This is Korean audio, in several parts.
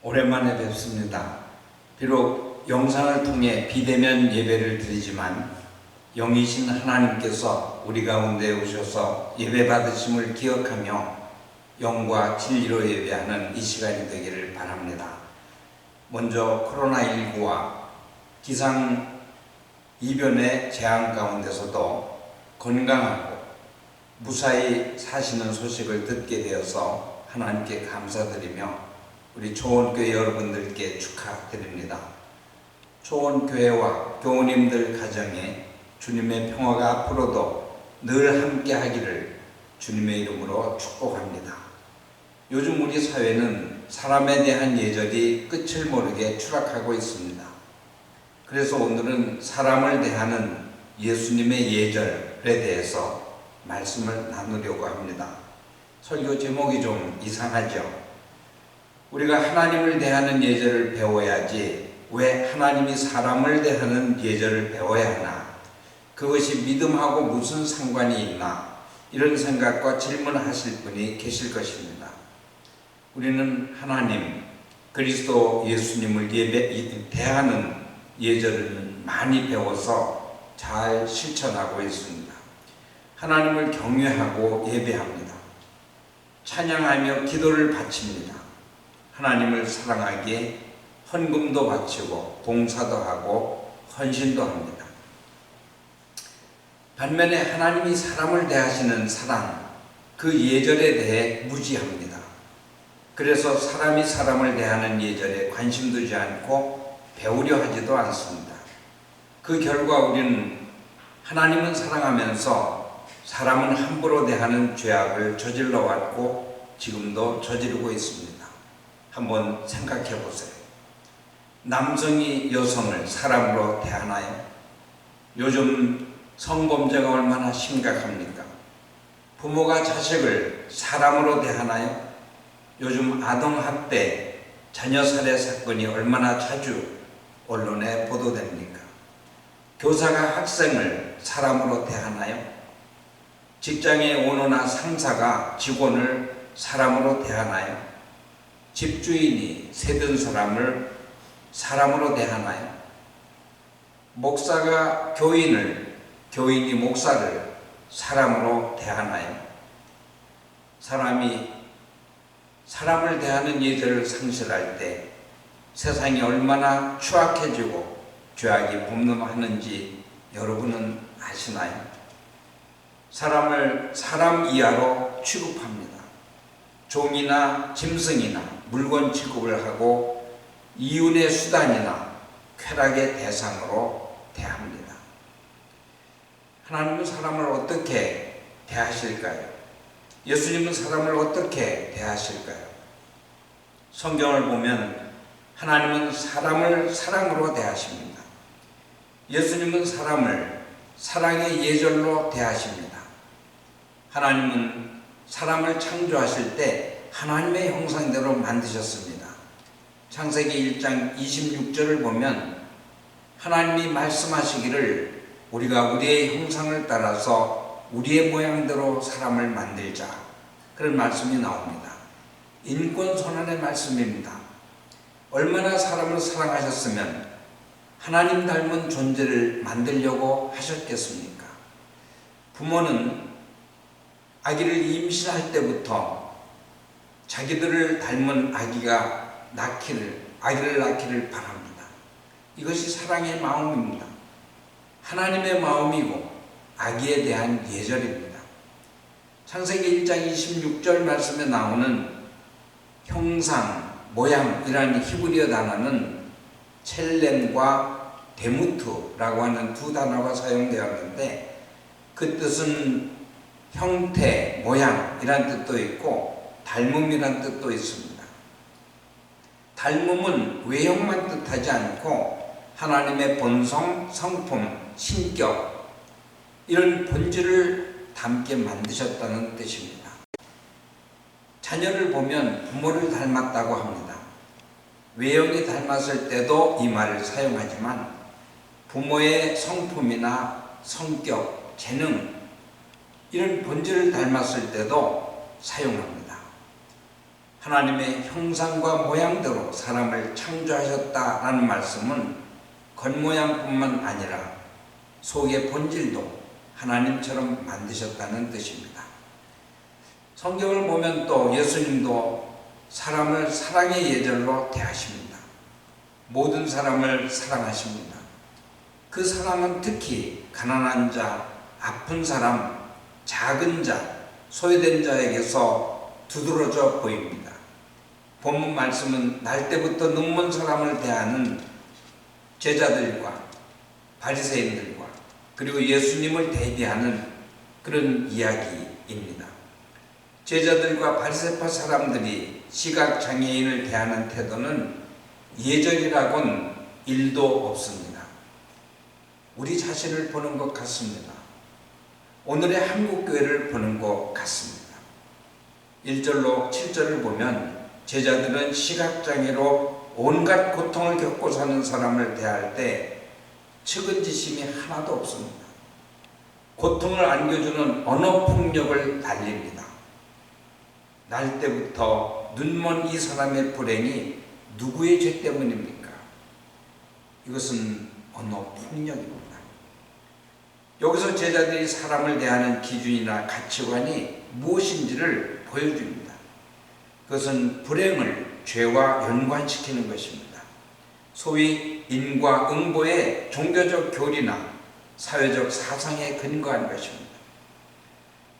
오랜만에 뵙습니다. 비록 영상을 통해 비대면 예배를 드리지만 영이신 하나님께서 우리 가운데 오셔서 예배 받으심을 기억하며 영과 진리로 예배하는 이 시간이 되기를 바랍니다. 먼저 코로나19와 기상이변의 재앙 가운데서도 건강하고 무사히 사시는 소식을 듣게 되어서 하나님께 감사드리며 우리 초원교회 여러분들께 축하드립니다. 초원교회와 교우님들 가정에 주님의 평화가 앞으로도 늘 함께 하기를 주님의 이름으로 축복합니다. 요즘 우리 사회는 사람에 대한 예절이 끝을 모르게 추락하고 있습니다. 그래서 오늘은 사람을 대하는 예수님의 예절에 대해서 말씀을 나누려고 합니다. 설교 제목이 좀 이상하죠? 우리가 하나님을 대하는 예절을 배워야지 왜 하나님이 사람을 대하는 예절을 배워야 하나? 그것이 믿음하고 무슨 상관이 있나? 이런 생각과 질문하실 분이 계실 것입니다. 우리는 하나님, 그리스도 예수님을 대하는 예절을 많이 배워서 잘 실천하고 있습니다. 하나님을 경외하고 예배합니다. 찬양하며 기도를 바칩니다. 하나님을 사랑하기에 헌금도 바치고 봉사도 하고 헌신도 합니다. 반면에 하나님이 사람을 대하시는 사랑, 그 예절에 대해 무지합니다. 그래서 사람이 사람을 대하는 예절에 관심 두지 않고 배우려 하지도 않습니다. 그 결과 우리는 하나님은 사랑하면서 사람은 함부로 대하는 죄악을 저질러 왔고 지금도 저지르고 있습니다. 한번 생각해 보세요. 남성이 여성을 사람으로 대하나요? 요즘 성범죄가 얼마나 심각합니까? 부모가 자식을 사람으로 대하나요? 요즘 아동학대, 자녀살해 사건이 얼마나 자주 언론에 보도됩니까? 교사가 학생을 사람으로 대하나요? 직장의 오너나 상사가 직원을 사람으로 대하나요? 집주인이 세든 사람을 사람으로 대하나요? 목사가 교인이 목사를 사람으로 대하나요? 사람이 사람을 대하는 예절을 상실할 때 세상이 얼마나 추악해지고 죄악이 범람하는지 여러분은 아시나요? 사람을 사람 이하로 취급합니다. 종이나 짐승이나 물건 취급을 하고 이윤의 수단이나 쾌락의 대상으로 대합니다. 하나님은 사람을 어떻게 대하실까요? 예수님은 사람을 어떻게 대하실까요? 성경을 보면 하나님은 사람을 사랑으로 대하십니다. 예수님은 사람을 사랑의 예절로 대하십니다. 하나님은 사람을 창조하실 때 하나님의 형상대로 만드셨습니다. 창세기 1장 26절을 보면 하나님이 말씀하시기를 우리가 우리의 형상을 따라서 우리의 모양대로 사람을 만들자, 그런 말씀이 나옵니다. 인권선언의 말씀입니다. 얼마나 사람을 사랑하셨으면 하나님 닮은 존재를 만들려고 하셨겠습니까? 부모는 아기를 임신할 때부터 자기들을 닮은 아기를 낳기를 바랍니다. 이것이 사랑의 마음입니다. 하나님의 마음이고 아기에 대한 예절입니다. 창세기 1장 26절 말씀에 나오는 형상, 모양이라는 히브리어 단어는 첼렘과 데무트라고 하는 두 단어가 사용되었는데 그 뜻은 형태, 모양이라는 뜻도 있고 닮음이라는 뜻도 있습니다. 닮음은 외형만 뜻하지 않고 하나님의 본성, 성품, 신격 이런 본질을 담게 만드셨다는 뜻입니다. 자녀를 보면 부모를 닮았다고 합니다. 외형이 닮았을 때도 이 말을 사용하지만 부모의 성품이나 성격, 재능 이런 본질을 닮았을 때도 사용합니다. 하나님의 형상과 모양대로 사람을 창조하셨다라는 말씀은 겉모양뿐만 아니라 속의 본질도 하나님처럼 만드셨다는 뜻입니다. 성경을 보면 또 예수님도 사람을 사랑의 예절로 대하십니다. 모든 사람을 사랑하십니다. 그 사랑은 특히 가난한 자, 아픈 사람, 작은 자, 소외된 자에게서 두드러져 보입니다. 본문 말씀은 날 때부터 눈먼 사람을 대하는 제자들과 바리새인들과 그리고 예수님을 대비하는 그런 이야기입니다. 제자들과 바리새파 사람들이 시각장애인을 대하는 태도는 예절이라고는 일도 없습니다. 우리 자신을 보는 것 같습니다. 오늘의 한국교회를 보는 것 같습니다. 1절로 7절을 보면 제자들은 시각장애로 온갖 고통을 겪고 사는 사람을 대할 때 측은지심이 하나도 없습니다. 고통을 안겨주는 언어폭력을 날립니다. 날 때부터 눈먼 이 사람의 불행이 누구의 죄 때문입니까? 이것은 언어폭력입니다. 여기서 제자들이 사람을 대하는 기준이나 가치관이 무엇인지를 보여줍니다. 그것은 불행을 죄와 연관시키는 것입니다. 소위 인과응보의 종교적 교리나 사회적 사상에 근거한 것입니다.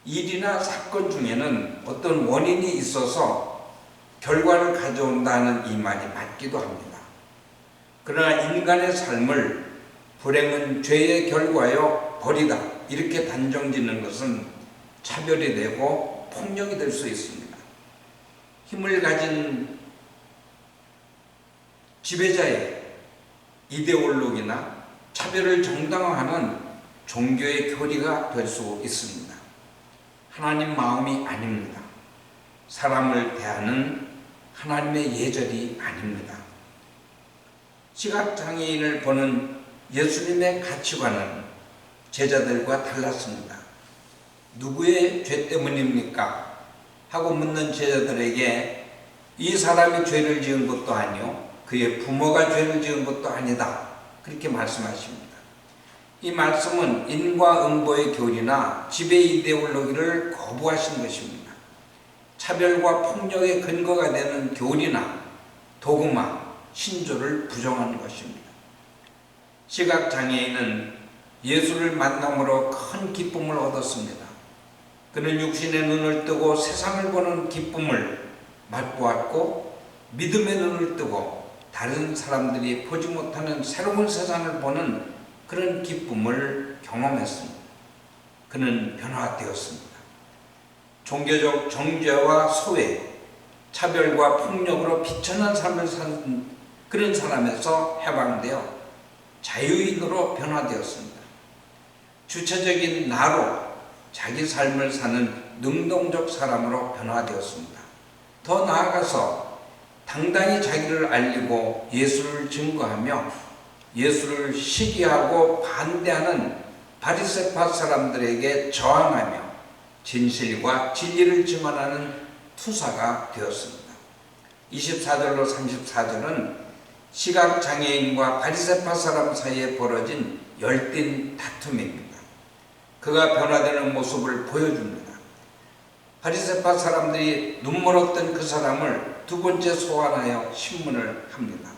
일이나 사건 중에는 어떤 원인이 있어서 결과를 가져온다는 이 말이 맞기도 합니다. 그러나 인간의 삶을 불행은 죄의 결과요 벌이다 이렇게 단정짓는 것은 차별이 되고 폭력이 될 수 있습니다. 힘을 가진 지배자의 이데올로기나 차별을 정당화하는 종교의 교리가 될 수 있습니다. 하나님 마음이 아닙니다. 사람을 대하는 하나님의 예절이 아닙니다. 시각장애인을 보는 예수님의 가치관은 제자들과 달랐습니다. 누구의 죄 때문입니까? 하고 묻는 제자들에게 이 사람이 죄를 지은 것도 아니요 그의 부모가 죄를 지은 것도 아니다 그렇게 말씀하십니다. 이 말씀은 인과응보의 교리나 지배 이데올로기를 거부하신 것입니다. 차별과 폭력의 근거가 되는 교리나 도그마, 신조를 부정하는 것입니다. 시각장애인은 예수를 만남으로 큰 기쁨을 얻었습니다. 그는 육신의 눈을 뜨고 세상을 보는 기쁨을 맛보았고 믿음의 눈을 뜨고 다른 사람들이 보지 못하는 새로운 세상을 보는 그런 기쁨을 경험했습니다. 그는 변화되었습니다. 종교적 정죄와 소외, 차별과 폭력으로 비천한 삶을 사는 그런 사람에서 해방되어 자유인으로 변화되었습니다. 주체적인 나로 자기 삶을 사는 능동적 사람으로 변화되었습니다. 더 나아가서 당당히 자기를 알리고 예수를 증거하며 예수를 시기하고 반대하는 바리새파 사람들에게 저항하며 진실과 진리를 증언하는 투사가 되었습니다. 24절로 34절은 시각장애인과 바리새파 사람 사이에 벌어진 열띤 다툼입니다. 그가 변화되는 모습을 보여줍니다. 바리새파 사람들이 눈멀었던 그 사람을 두 번째 소환하여 신문을 합니다.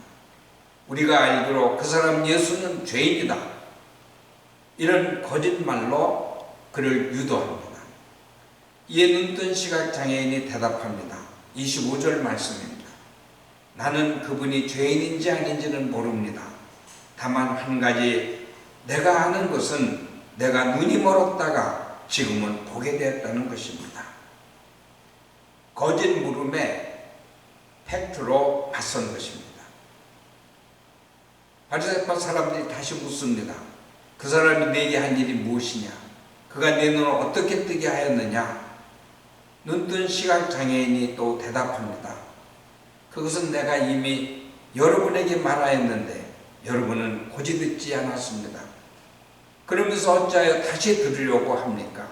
우리가 알기로 그 사람 예수는 죄인이다. 이런 거짓말로 그를 유도합니다. 이에 눈뜬 시각장애인이 대답합니다. 25절 말씀입니다. 나는 그분이 죄인인지 아닌지는 모릅니다. 다만 한 가지 내가 아는 것은 내가 눈이 멀었다가 지금은 보게 되었다는 것입니다. 거짓 물음에 팩트로 맞선 것입니다. 바리새파 사람들이 다시 묻습니다. 그 사람이 내게 한 일이 무엇이냐? 그가 내 눈을 어떻게 뜨게 하였느냐? 눈뜬 시각장애인이 또 대답합니다. 그것은 내가 이미 여러분에게 말하였는데 여러분은 고지듣지 않았습니다. 그러면서 어찌하여 다시 들으려고 합니까?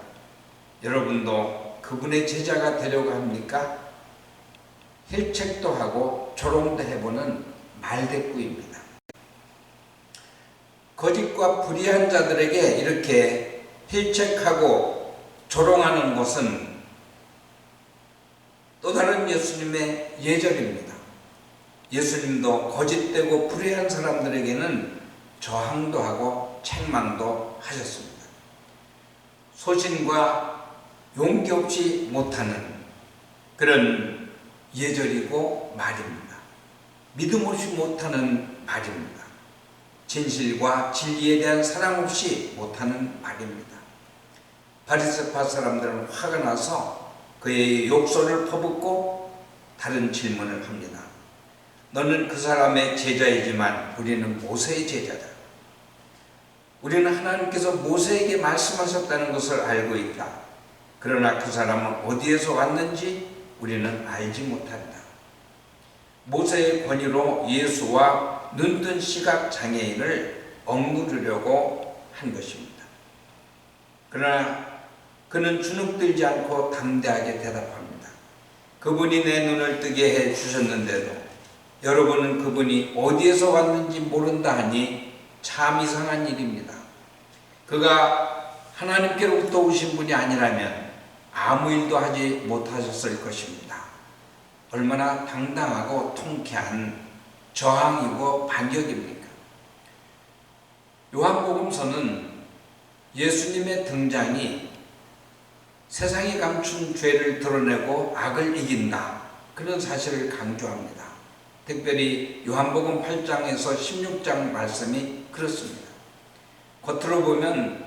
여러분도 그분의 제자가 되려고 합니까? 힐책도 하고 조롱도 해보는 말대꾸입니다. 거짓과 불의한 자들에게 이렇게 힐책하고 조롱하는 것은 또 다른 예수님의 예절입니다. 예수님도 거짓되고 불의한 사람들에게는 저항도 하고 책망도 하셨습니다. 소신과 용기 없이 못하는 그런 예절이고 말입니다. 믿음 없이 못하는 말입니다. 진실과 진리에 대한 사랑 없이 못하는 말입니다. 바리새파 사람들은 화가 나서 그의 욕설을 퍼붓고 다른 질문을 합니다. 너는 그 사람의 제자이지만 우리는 모세의 제자다. 우리는 하나님께서 모세에게 말씀하셨다는 것을 알고 있다. 그러나 그 사람은 어디에서 왔는지 우리는 알지 못한다. 모세의 권위로 예수와 눈뜬 시각장애인을 억누르려고 한 것입니다. 그러나 그는 주눅들지 않고 담대하게 대답합니다. 그분이 내 눈을 뜨게 해 주셨는데도 여러분은 그분이 어디에서 왔는지 모른다 하니 참 이상한 일입니다. 그가 하나님께로부터 오신 분이 아니라면 아무 일도 하지 못하셨을 것입니다. 얼마나 당당하고 통쾌한 저항이고 반격입니까? 요한복음서는 예수님의 등장이 세상이 감춘 죄를 드러내고 악을 이긴다, 그런 사실을 강조합니다. 특별히 요한복음 8장에서 16장 말씀이 그렇습니다. 겉으로 보면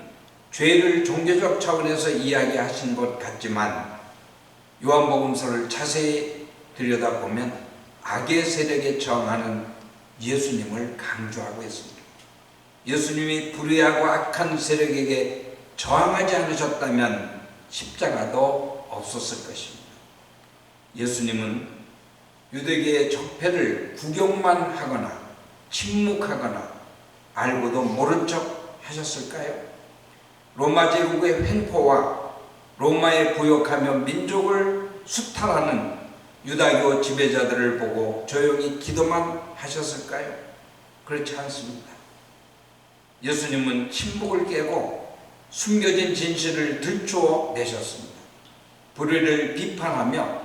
죄를 종교적 차원에서 이야기하신 것 같지만 요한복음서를 자세히 들여다보면 악의 세력에 저항하는 예수님을 강조하고 있습니다. 예수님이 불의하고 악한 세력에게 저항하지 않으셨다면 십자가도 없었을 것입니다. 예수님은 유대계의 적폐를 구경만 하거나 침묵하거나 알고도 모른 척 하셨을까요? 로마 제국의 횡포와 로마에 부역하며 민족을 수탈하는 유다교 지배자들을 보고 조용히 기도만 하셨을까요? 그렇지 않습니다. 예수님은 침묵을 깨고 숨겨진 진실을 들추어 내셨습니다. 불의를 비판하며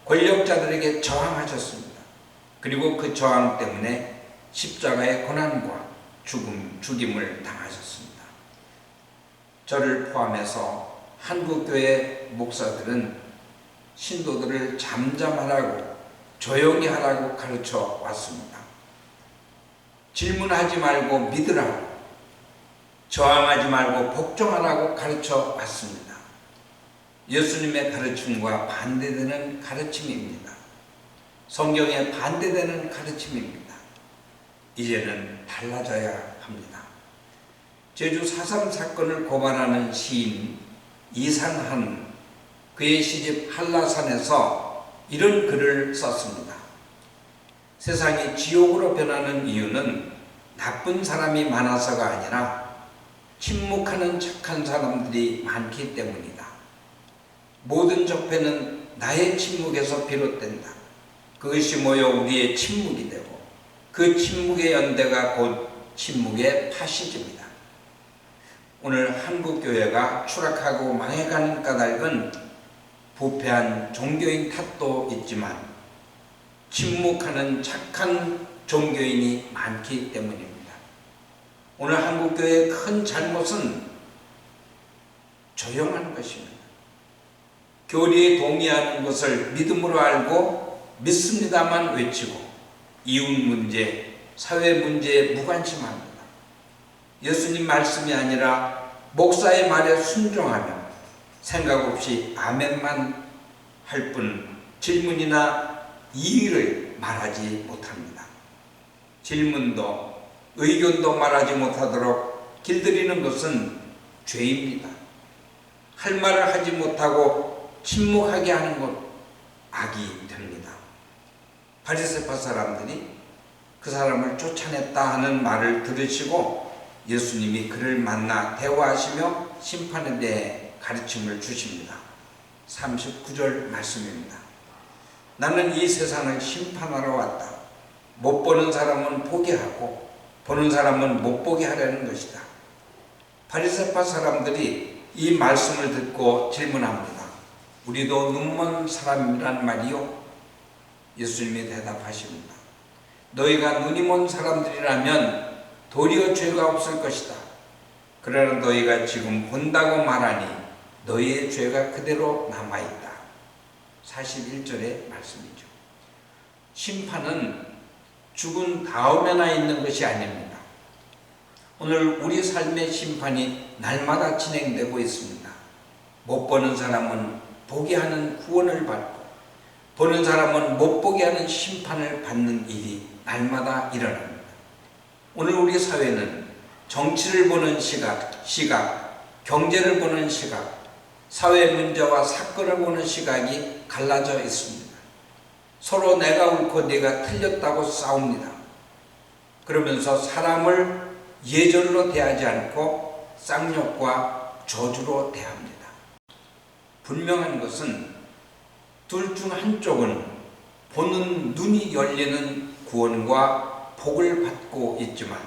권력자들에게 저항하셨습니다. 그리고 그 저항 때문에 십자가의 고난과 죽임을 당하셨습니다. 저를 포함해서 한국교회 목사들은 신도들을 잠잠하라고, 조용히 하라고 가르쳐 왔습니다. 질문하지 말고 믿으라고, 저항하지 말고 복종하라고 가르쳐 왔습니다. 예수님의 가르침과 반대되는 가르침입니다. 성경에 반대되는 가르침입니다. 이제는 달라져야 합니다. 제주 4.3 사건을 고발하는 시인 이산한, 그의 시집 한라산에서 이런 글을 썼습니다. 세상이 지옥으로 변하는 이유는 나쁜 사람이 많아서가 아니라 침묵하는 착한 사람들이 많기 때문이다. 모든 적폐는 나의 침묵에서 비롯된다. 그것이 모여 우리의 침묵이 되고 그 침묵의 연대가 곧 침묵의 파시즘이다. 오늘 한국교회가 추락하고 망해가는 까닭은 부패한 종교인 탓도 있지만 침묵하는 착한 종교인이 많기 때문입니다. 오늘 한국교회의 큰 잘못은 조용한 것입니다. 교리에 동의하는 것을 믿음으로 알고 믿습니다만 외치고 이웃 문제, 사회 문제에 무관심합니다. 예수님 말씀이 아니라 목사의 말에 순종하며 생각 없이 아멘만 할 뿐 질문이나 이의를 말하지 못합니다. 질문도 의견도 말하지 못하도록 길들이는 것은 죄입니다. 할 말을 하지 못하고 침묵하게 하는 것 악이 됩니다. 바리새파 사람들이 그 사람을 쫓아냈다 하는 말을 들으시고 예수님이 그를 만나 대화하시며 심판에 대해 가르침을 주십니다. 39절 말씀입니다. 나는 이 세상을 심판하러 왔다. 못 보는 사람은 보게 하고 보는 사람은 못 보게 하려는 것이다. 바리새파 사람들이 이 말씀을 듣고 질문합니다. 우리도 눈먼 사람이란 말이요? 예수님이 대답하십니다. 너희가 눈이 먼 사람들이라면 도리어 죄가 없을 것이다. 그러나 너희가 지금 본다고 말하니 너희의 죄가 그대로 남아있다. 41절의 말씀이죠. 심판은 죽은 다음에나 있는 것이 아닙니다. 오늘 우리 삶의 심판이 날마다 진행되고 있습니다. 못 보는 사람은 보게 하는 구원을 받고 보는 사람은 못 보게 하는 심판을 받는 일이 날마다 일어납니다. 오늘 우리 사회는 정치를 보는 시각, 경제를 보는 시각, 사회 문제와 사건을 보는 시각이 갈라져 있습니다. 서로 내가 옳고 네가 틀렸다고 싸웁니다. 그러면서 사람을 예절로 대하지 않고 쌍욕과 저주로 대합니다. 분명한 것은 둘 중 한쪽은 보는 눈이 열리는 구원과 복을 받고 있지만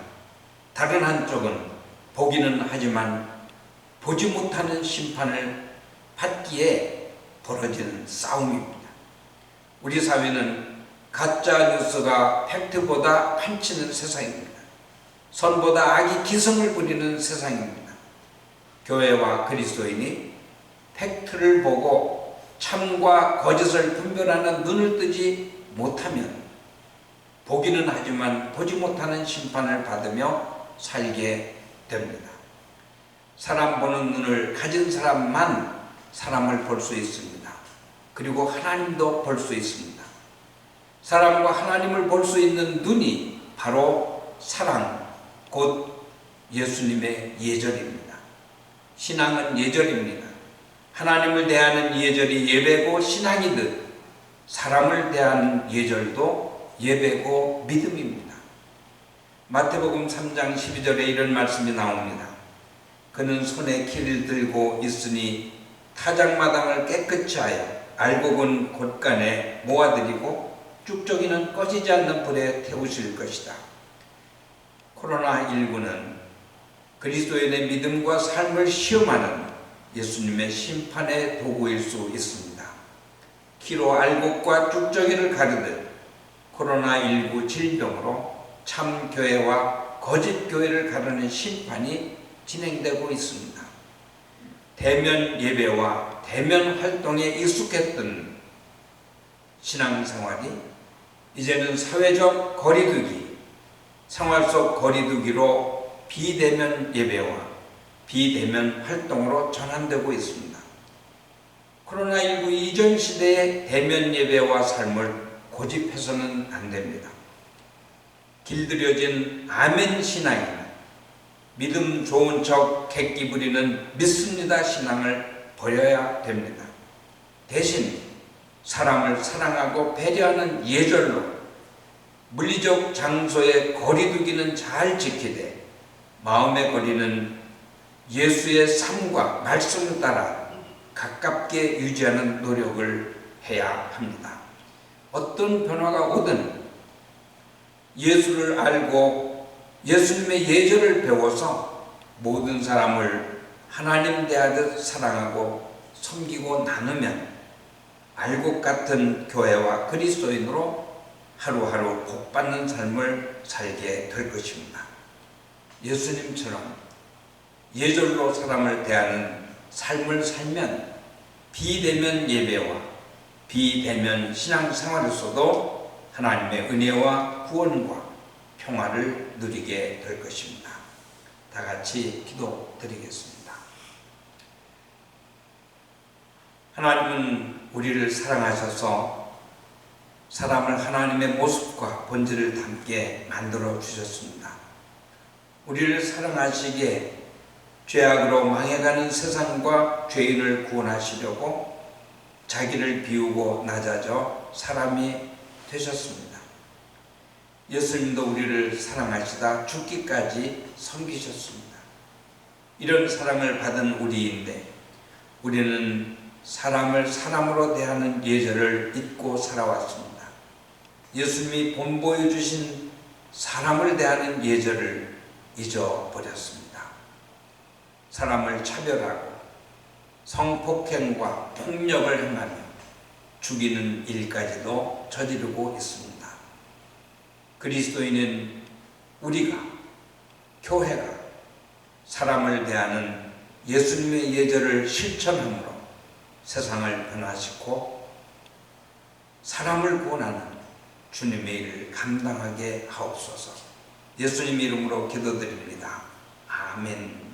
다른 한쪽은 보기는 하지만 보지 못하는 심판을 받기에 벌어지는 싸움입니다. 우리 사회는 가짜 뉴스가 팩트보다 판치는 세상입니다. 선보다 악이 기성을 부리는 세상입니다. 교회와 그리스도인이 팩트를 보고 참과 거짓을 분별하는 눈을 뜨지 못하면 보기는 하지만 보지 못하는 심판을 받으며 살게 됩니다. 사람 보는 눈을 가진 사람만 사람을 볼 수 있습니다. 그리고 하나님도 볼 수 있습니다. 사람과 하나님을 볼 수 있는 눈이 바로 사랑, 곧 예수님의 예절입니다. 신앙은 예절입니다. 하나님을 대하는 예절이 예배고 신앙이듯 사람을 대하는 예절도 예배고 믿음입니다. 마태복음 3장 12절에 이런 말씀이 나옵니다. 그는 손에 키를 들고 있으니 타작마당을 깨끗이 하여 알곡은 곳간에 모아들이고 쭉저기는 꺼지지 않는 불에 태우실 것이다. 코로나19는 그리스도인의 믿음과 삶을 시험하는 예수님의 심판의 도구일 수 있습니다. 키로 알곡과 쭉저기를 가르듯 코로나19 질병으로 참 교회와 거짓 교회를 가르는 심판이 진행되고 있습니다. 대면 예배와 대면 활동에 익숙했던 신앙생활이 이제는 사회적 거리두기, 생활 속 거리두기로 비대면 예배와 비대면 활동으로 전환되고 있습니다. 코로나19 이전 시대의 대면 예배와 삶을 고집해서는 안 됩니다. 길들여진 아멘 신앙이나 믿음 좋은 척 객기 부리는 믿습니다 신앙을 버려야 됩니다. 대신 사람을 사랑하고 배려하는 예절로 물리적 장소의 거리두기는 잘 지키되 마음의 거리는 예수의 삶과 말씀을 따라 가깝게 유지하는 노력을 해야 합니다. 어떤 변화가 오든 예수를 알고 예수님의 예절을 배워서 모든 사람을 하나님 대하듯 사랑하고 섬기고 나누면 알곡 같은 교회와 그리스도인으로 하루하루 복받는 삶을 살게 될 것입니다. 예수님처럼 예절로 사람을 대하는 삶을 살면 비대면 예배와 비대면 신앙생활에서도 하나님의 은혜와 구원과 평화를 누리게 될 것입니다. 다 같이 기도드리겠습니다. 하나님은 우리를 사랑하셔서 사람을 하나님의 모습과 본질을 담게 만들어 주셨습니다. 우리를 사랑하시기에 죄악으로 망해가는 세상과 죄인을 구원하시려고 자기를 비우고 낮아져 사람이 되셨습니다. 예수님도 우리를 사랑하시다 죽기까지 섬기셨습니다. 이런 사랑을 받은 우리인데 우리는 사람을 사람으로 대하는 예절을 잊고 살아왔습니다. 예수님이 본보여 주신 사람을 대하는 예절을 잊어버렸습니다. 사람을 차별하고 성폭행과 폭력을 행하며 죽이는 일까지도 저지르고 있습니다. 그리스도인은 우리가, 교회가 사람을 대하는 예수님의 예절을 실천함으로 세상을 변화시키고 사람을 구원하는 주님의 일을 감당하게 하옵소서. 예수님 이름으로 기도드립니다. 아멘.